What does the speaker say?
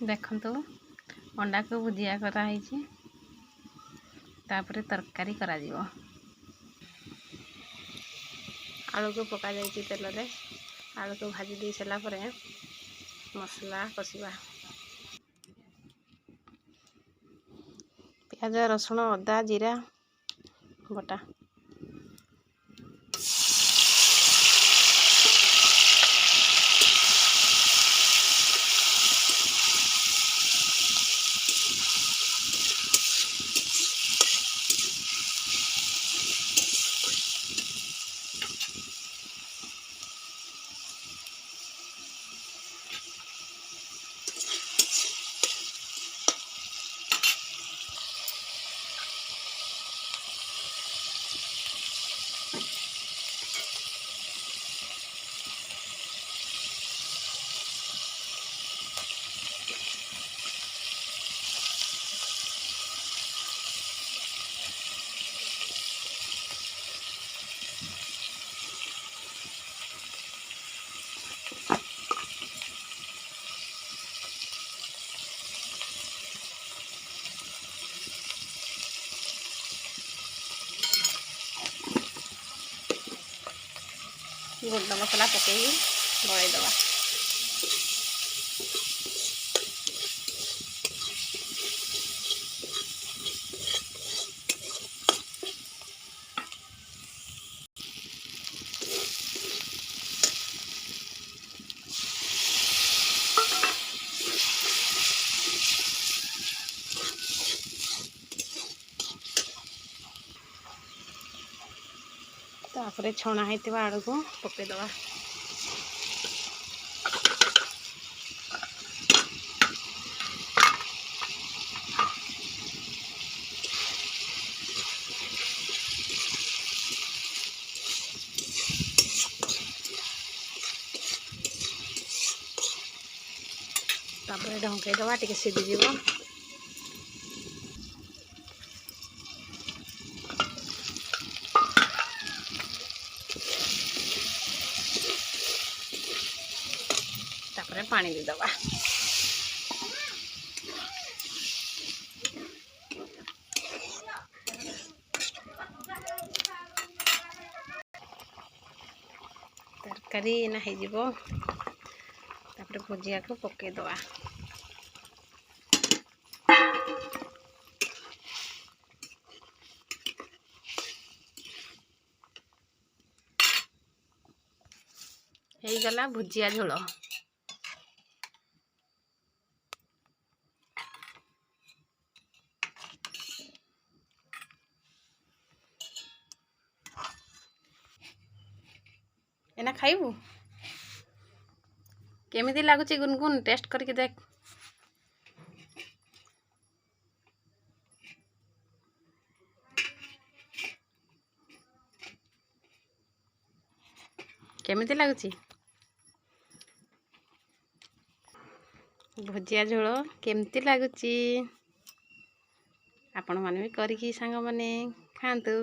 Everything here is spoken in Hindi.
देखंतु अंडा को भुजिया कराई तापर तरकारी करा जीवो। आलू को पका जाइए तेल रे आलू को भाजी दे सारा पर मसला कषिबा। प्याज रसुण अदा जीरा बटा गुंड मसला पकई गड़े दवा। तापर छणा होता आलू को पकईदवा। तापर ढंकईदवा टिके सीझीज। तापर पानी देदवा। तरकारी ना हो तापर भुजिया को पकईदवा। हो गला भुजिया झोल। एना खाइबू केमिति लागुची गुनगुन टेस्ट करके देख। केमिति लागुची भुजिया झोल केमिति लागुची आपण माने भी करिकी सांग माने खांतु।